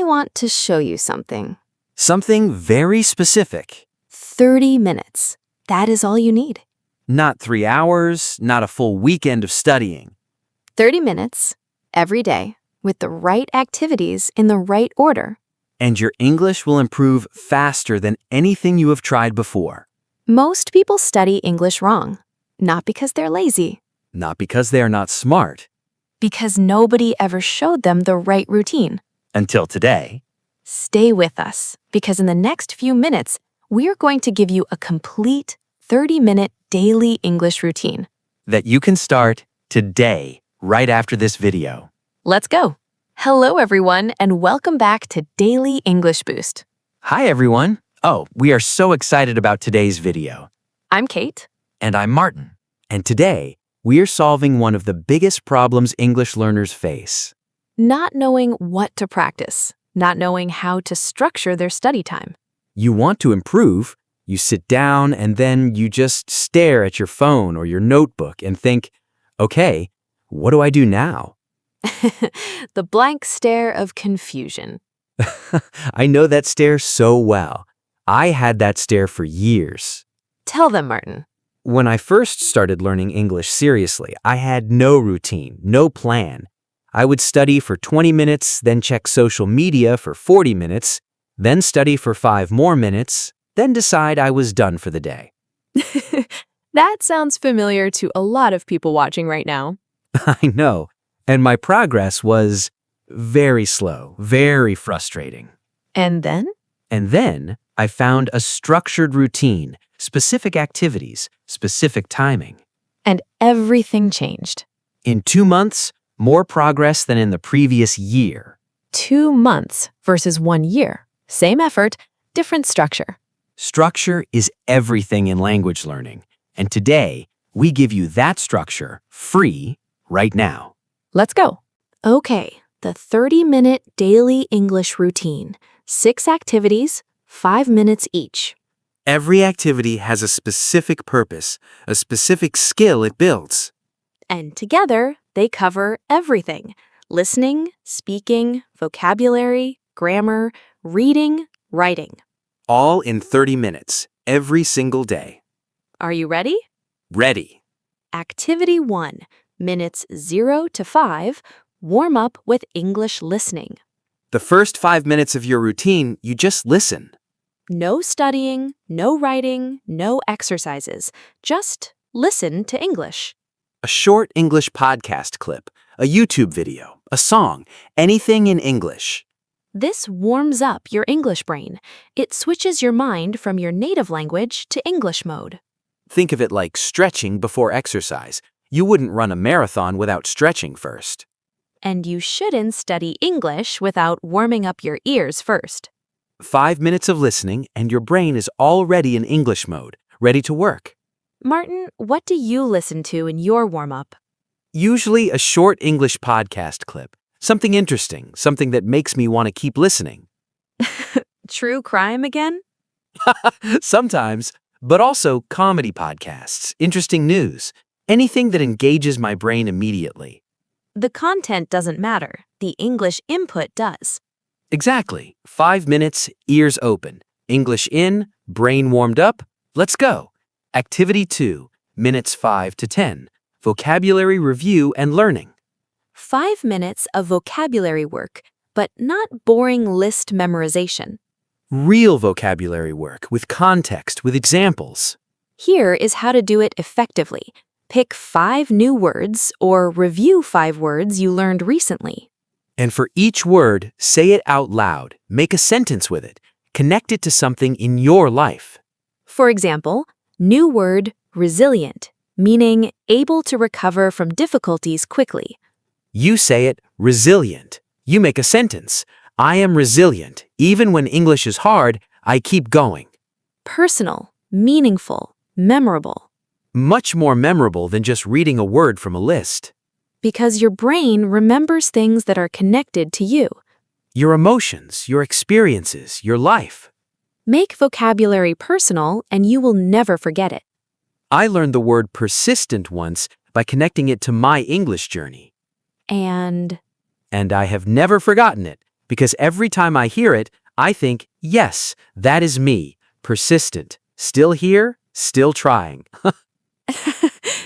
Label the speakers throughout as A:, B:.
A: I want to show you something.
B: Something very specific.
A: 30 minutes. That is all you need.
B: Not 3 hours, not a full weekend of studying.
A: 30 minutes every day with the right activities in the right order.
B: And your English will improve faster than anything you have tried before.
A: Most people study English wrong, not because they're lazy,
B: Not because they are not smart.
A: because nobody ever showed them the right routine.
B: Until today.
A: Stay with us, because in the next few minutes, we're going to give you a complete 30-minute daily English routine.
B: That you can start today, right after this video.
A: Let's go. Hello, everyone, and welcome back to Daily English Boost.
B: Hi, everyone. Oh, we are so excited about today's video.
A: I'm Kate.
B: And I'm Martin. And today, we are solving one of the biggest problems English learners face.
A: Not knowing what to practice, not knowing how to structure their study time.
B: You want to improve, you sit down and then you just stare at your phone or your notebook and think, okay, what do I do now?
A: The blank stare of confusion.
B: I know that stare so well. I had that stare for years.
A: Tell them, Martin.
B: When I first started learning English seriously, I had no routine, no plan. I would study for 20 minutes, then check social media for 40 minutes, then study for 5 more minutes, then decide I was done for the day.
A: That sounds familiar to a lot of people watching right now.
B: I know, and my progress was very slow, very frustrating.
A: And then?
B: And then I found a structured routine, specific activities, specific timing.
A: And everything changed.
B: In 2 months, more progress than in the previous year.
A: 2 months versus 1 year. Same effort, different structure.
B: Structure is everything in language learning, and today we give you that structure free right now.
A: Let's go. Okay, the 30-minute daily English routine. 6 activities, 5 minutes each.
B: Every activity has a specific purpose, a specific skill it builds.
A: And together, they cover everything. Listening, speaking, vocabulary, grammar, reading, writing.
B: All in 30 minutes, every single day.
A: Are you ready?
B: Ready.
A: Activity 1, minutes 0 to 5, warm up with English listening.
B: The first 5 minutes of your routine, you just listen.
A: No studying, no writing, no exercises. Just listen to English.
B: A short English podcast clip, a YouTube video, a song, anything in English.
A: This warms up your English brain. It switches your mind from your native language to English mode.
B: Think of it like stretching before exercise. You wouldn't run a marathon without stretching first.
A: And you shouldn't study English without warming up your ears first.
B: 5 minutes of listening and your brain is already in English mode, ready to work.
A: Martin, what do you listen to in your warm-up?
B: Usually a short English podcast clip. Something interesting, something that makes me want to keep listening.
A: True crime again?
B: Sometimes, but also comedy podcasts, interesting news, anything that engages my brain immediately.
A: The content doesn't matter. The English input does.
B: Exactly. 5 minutes, ears open. English in, brain warmed up. Let's go. Activity 2, minutes 5 to 10. Vocabulary review and learning.
A: 5 minutes of vocabulary work, but not boring list memorization.
B: Real vocabulary work with context, with examples.
A: Here is how to do it effectively. Pick 5 new words or review 5 words you learned recently.
B: And for each word, say it out loud. Make a sentence with it. Connect it to something in your life.
A: For example, new word, resilient, meaning able to recover from difficulties quickly.
B: You say it, resilient. You make a sentence. I am resilient. Even when English is hard, I keep going.
A: Personal, meaningful, memorable.
B: Much more memorable than just reading a word from a list.
A: Because your brain remembers things that are connected to you.
B: Your emotions, your experiences, your life.
A: Make vocabulary personal and you will never forget it.
B: I learned the word persistent once by connecting it to my English journey.
A: And
B: And I have never forgotten it because every time I hear it, I think, yes, that is me, persistent, still here, still trying.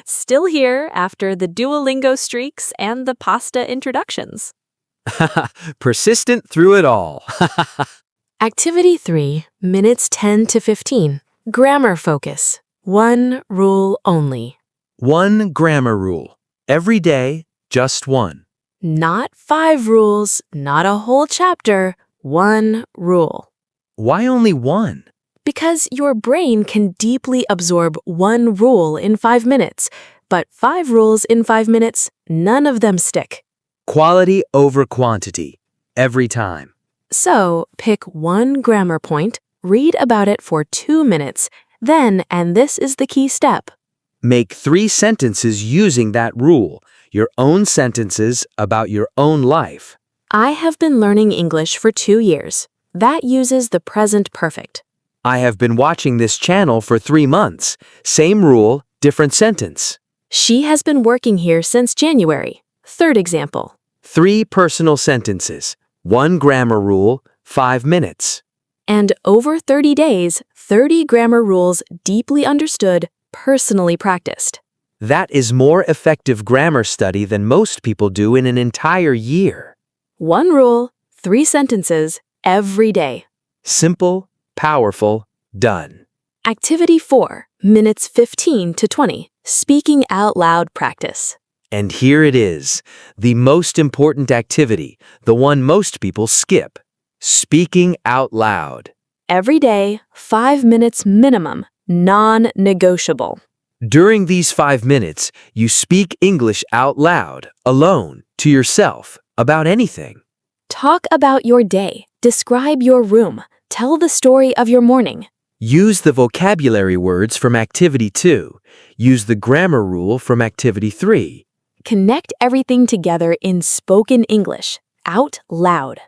A: Still here after the Duolingo streaks and the pasta introductions.
B: Persistent through it all.
A: Activity 3, minutes 10 to 15. Grammar focus. One rule only.
B: One grammar rule. Every day, just one.
A: Not 5 rules, not a whole chapter, one rule.
B: Why only one?
A: Because your brain can deeply absorb one rule in 5 minutes, but 5 rules in 5 minutes, none of them stick.
B: Quality over quantity. Every time.
A: So, pick one grammar point, read about it for 2 minutes, then, and this is the key step,
B: Make 3 sentences using that rule. Your own sentences about your own life.
A: I have been learning English for 2 years. That uses the present perfect.
B: I have been watching this channel for 3 months. Same rule, different sentence.
A: She has been working here since January. Third example.
B: 3 personal sentences. 1 grammar rule, 5 minutes.
A: And over 30 days, 30 grammar rules deeply understood, personally practiced.
B: That is more effective grammar study than most people do in an entire year.
A: 1 rule, 3 sentences, every day.
B: Simple, powerful, done.
A: Activity 4, minutes 15 to 20. Speaking out loud practice.
B: And here it is, the most important activity, the one most people skip. Speaking out loud.
A: Every day, 5 minutes minimum, non-negotiable.
B: During these 5 minutes, you speak English out loud, alone, to yourself, about anything.
A: Talk about your day, describe your room, tell the story of your morning.
B: Use the vocabulary words from Activity 2. Use the grammar rule from Activity 3.
A: Connect everything together in spoken English, out loud.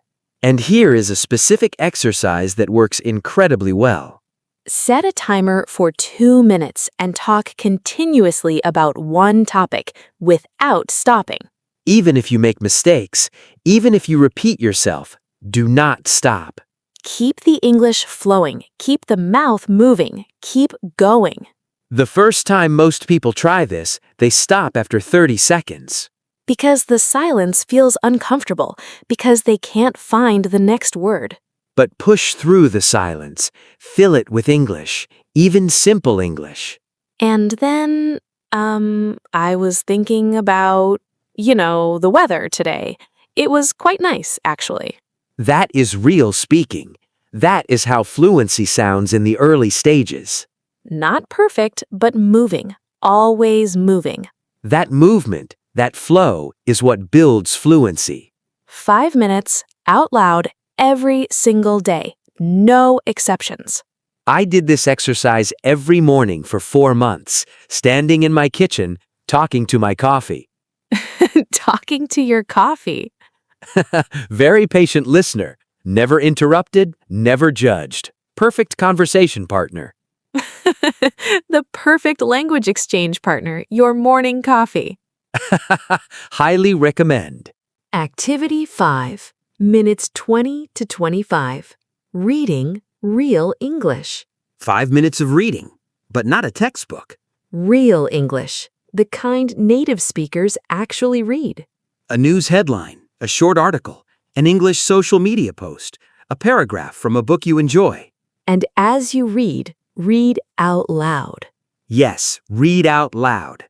B: And here is a specific exercise that works incredibly well.
A: Set a timer for 2 minutes and talk continuously about one topic without stopping.
B: Even if you make mistakes, even if you repeat yourself, do not stop.
A: Keep the English flowing, keep the mouth moving, keep going.
B: The first time most people try this, they stop after 30 seconds.
A: Because the silence feels uncomfortable, because they can't find the next word.
B: But push through the silence. Fill it with English, even simple English.
A: And then, I was thinking about, the weather today. It was quite nice, actually.
B: That is real speaking. That is how fluency sounds in the early stages.
A: Not perfect, but moving. Always moving.
B: That movement, that flow, is what builds fluency.
A: 5 minutes, out loud, every single day. No exceptions.
B: I did this exercise every morning for 4 months, standing in my kitchen, talking to my coffee.
A: Talking to your coffee.
B: Very patient listener. Never interrupted, never judged. Perfect conversation partner.
A: The perfect language exchange partner, your morning coffee.
B: Highly recommend.
A: Activity 5, minutes 20 to 25. Reading real English.
B: 5 minutes of reading, but not a textbook.
A: Real English, the kind native speakers actually read.
B: A news headline, a short article, an English social media post, a paragraph from a book you enjoy.
A: And as you read, read out loud.
B: Yes, read out loud.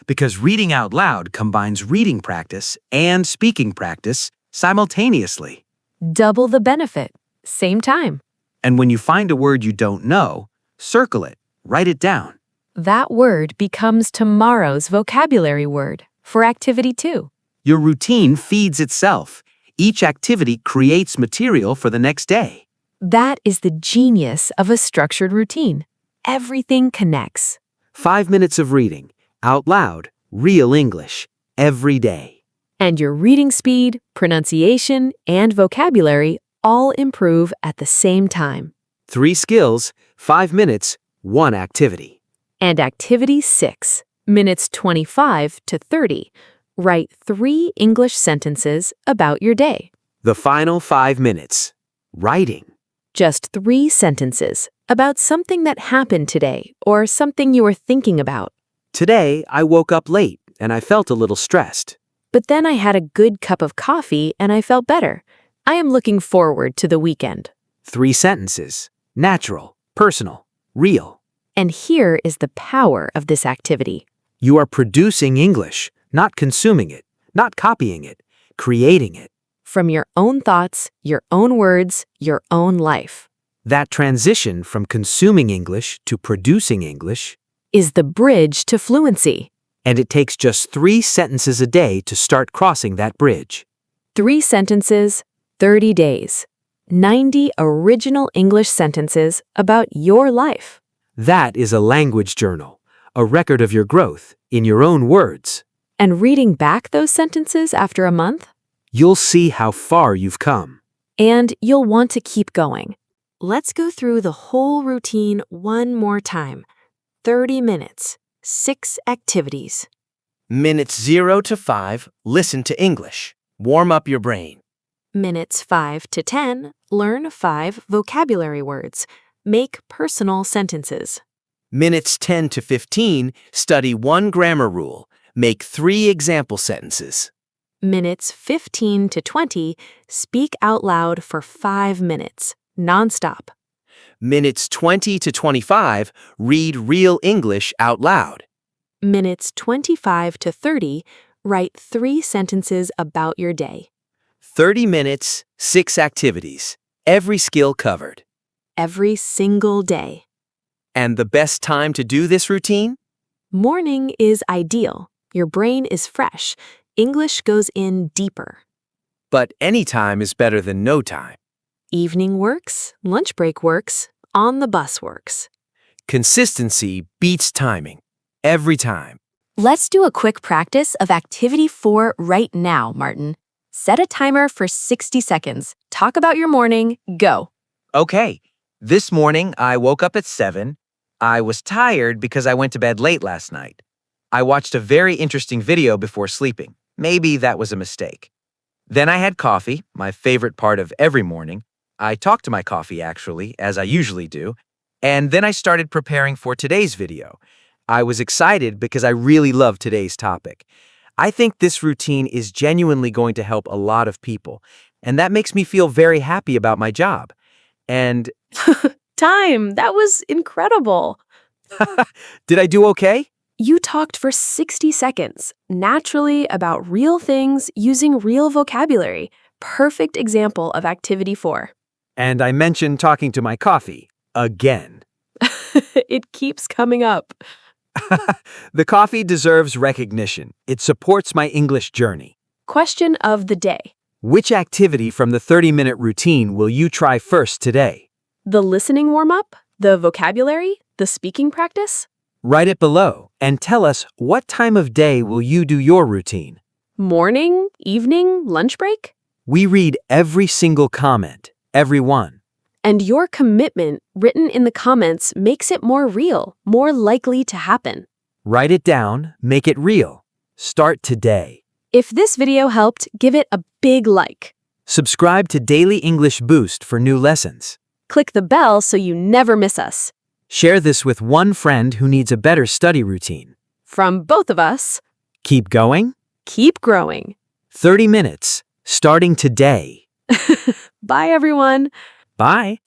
B: Because reading out loud combines reading practice and speaking practice simultaneously.
A: Double the benefit. Same time.
B: And when you find a word you don't know, circle it, write it down.
A: That word becomes tomorrow's vocabulary word for activity 2.
B: Your routine feeds itself. Each activity creates material for the next day.
A: That is the genius of a structured routine. Everything connects.
B: 5 minutes of reading, out loud, real English, every day.
A: And your reading speed, pronunciation, and vocabulary all improve at the same time.
B: 3 skills, 5 minutes, 1 activity.
A: And activity 6, minutes 25 to 30. Write 3 English sentences about your day.
B: The final 5 minutes. Writing.
A: Just 3 sentences about something that happened today or something you were thinking about.
B: Today, I woke up late and I felt a little stressed.
A: But then I had a good cup of coffee and I felt better. I am looking forward to the weekend.
B: 3 sentences. Natural, personal, real.
A: And here is the power of this activity.
B: You are producing English, not consuming it, not copying it, creating it.
A: From your own thoughts, your own words, your own life.
B: That transition from consuming English to producing English,
A: Is the bridge to fluency.
B: and it takes just 3 sentences a day to start crossing that bridge.
A: 3 sentences, 30 days. 90 original English sentences about your life.
B: That is a language journal, a record of your growth in your own words.
A: And reading back those sentences after a month,
B: You'll see how far you've come.
A: and you'll want to keep going. Let's go through the whole routine one more time. 30 minutes, 6 activities.
C: Minutes 0 to 5, listen to English. Warm up your brain.
A: Minutes 5 to 10, learn 5 vocabulary words. Make personal sentences.
C: Minutes 10 to 15, study 1 grammar rule. Make 3 example sentences.
A: Minutes 15 to 20, speak out loud for 5 minutes, nonstop.
C: Minutes 20 to 25, read real English out loud.
A: Minutes 25 to 30, write 3 sentences about your day.
C: 30 minutes, 6 activities. Every skill covered.
A: Every single day.
C: And the best time to do this routine?
A: Morning is ideal. Your brain is fresh. English goes in deeper.
C: But any time is better than no time.
A: Evening works, lunch break works, on the bus works.
C: Consistency beats timing. Every time.
A: Let's do a quick practice of Activity 4 right now, Martin. Set a timer for 60 seconds. Talk about your morning. Go.
B: Okay, this morning I woke up at 7. I was tired because I went to bed late last night. I watched a very interesting video before sleeping. Maybe that was a mistake. Then I had coffee, my favorite part of every morning. I talked to my coffee, actually, as I usually do. And then I started preparing for today's video. I was excited because I really love today's topic. I think this routine is genuinely going to help a lot of people, and that makes me feel very happy about my job. And
A: Time. That was incredible.
B: did I do okay?
A: You talked for 60 seconds, naturally about real things using real vocabulary. Perfect example of Activity 4.
B: And I mentioned talking to my coffee again.
A: It keeps coming up.
B: The coffee deserves recognition. It supports my English journey.
A: Question of the day.
B: Which activity from the 30-minute routine will you try first today?
A: The listening warm-up? The vocabulary? The speaking practice?
B: Write it below and tell us what time of day will you do your routine.
A: Morning? Evening? Lunch break?
B: We read every single comment, every one.
A: And your commitment written in the comments makes it more real, more likely to happen.
B: Write it down, make it real. Start today.
A: If this video helped, give it a big like.
B: Subscribe to Daily English Boost for new lessons.
A: Click the bell so you never miss us.
B: Share this with one friend who needs a better study routine.
A: From both of us,
B: Keep going.
A: keep growing.
B: 30 minutes, starting today.
A: Bye, everyone.
B: Bye.